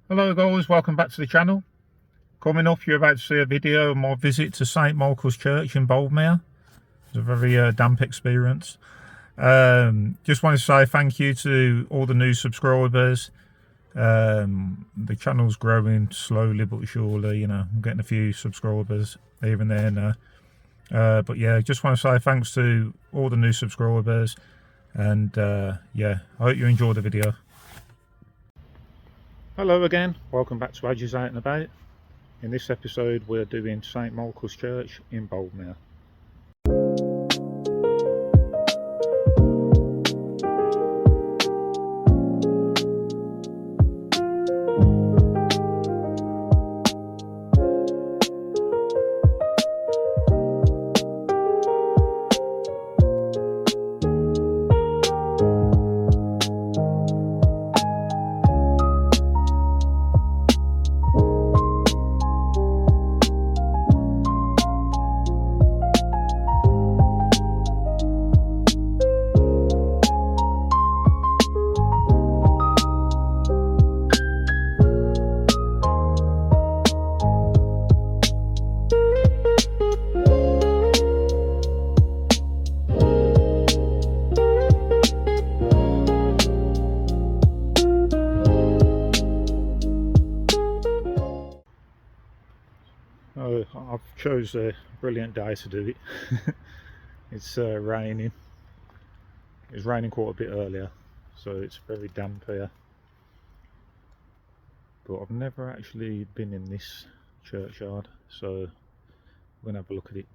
Hello guys, welcome back to the channel. Coming up, you're about to see a video of my visit to St Michael's Church in Boldmere. It was a very damp experience. Just want to say thank you to all the new subscribers. The channel's growing slowly but surely, I'm getting a few subscribers here and there now. But yeah, just want to say thanks to all the new subscribers, and yeah, I hope you enjoy the video. Hello again, welcome back to Adges Out and About. In this episode we're doing St Michael's Church in Boldmere. I've chose a brilliant day to do it. It's raining. It was raining quite a bit earlier, so it's very damp here. But I've never actually been in this churchyard, so we're going to have a look at it.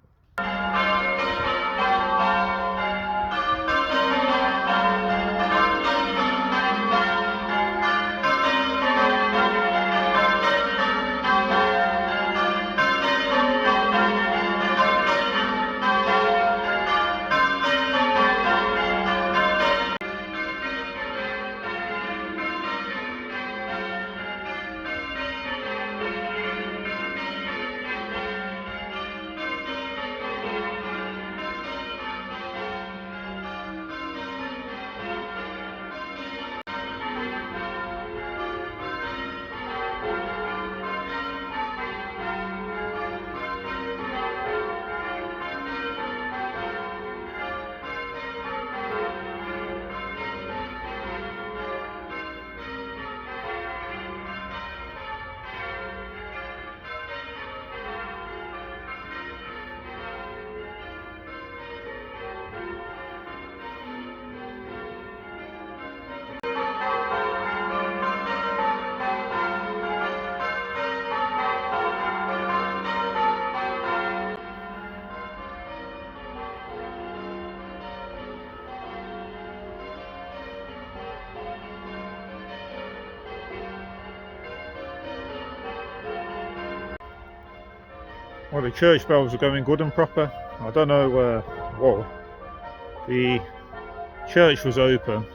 Well, the church bells are going good and proper. I don't know what. The church was open.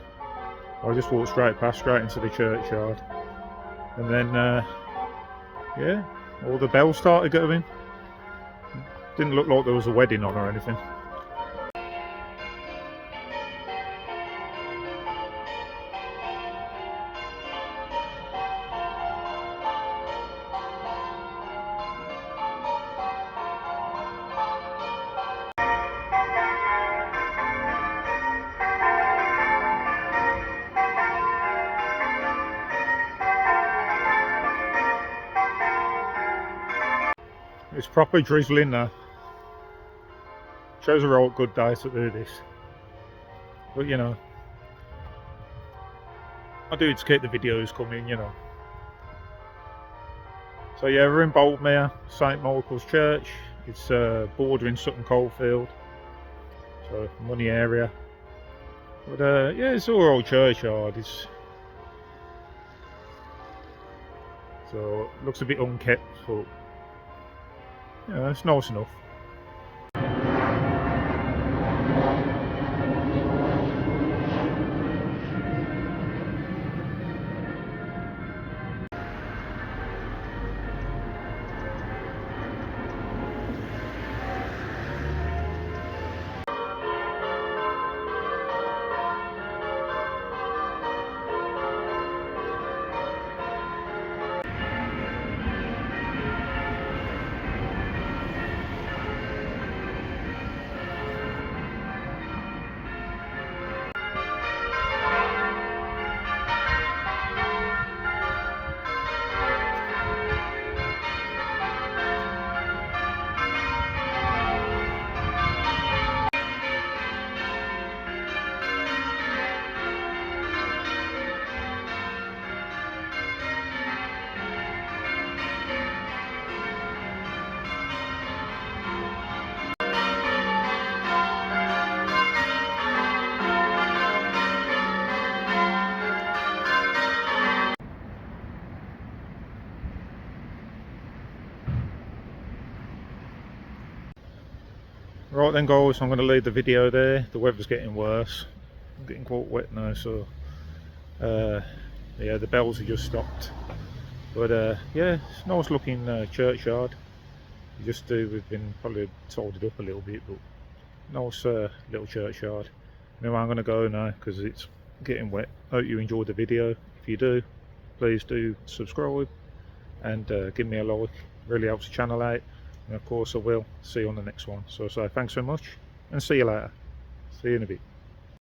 I just walked straight past, straight into the churchyard. And then, yeah, all the bells started going. Didn't look like there was a wedding on or anything. It's proper drizzling now. Shows a real good day to do this. But I do it to keep the videos coming, So yeah, we're in Boldmere, St Michael's Church. It's bordering Sutton Coldfield, so money area. But yeah, it's all old churchyard. So it looks a bit unkept, but it's nice enough. Right then guys, I'm going to leave the video there. The weather's getting worse. I'm getting quite wet now, so yeah, the bells have just stopped. But yeah, it's a nice looking churchyard. We've been probably tidied up a little bit, but nice little churchyard. Anyway, I'm going to go now because it's getting wet. Hope you enjoyed the video. If you do, please do subscribe and give me a like. Really helps the channel out. And of course I will see you on the next one. So thanks so much and see you later. See you in a bit.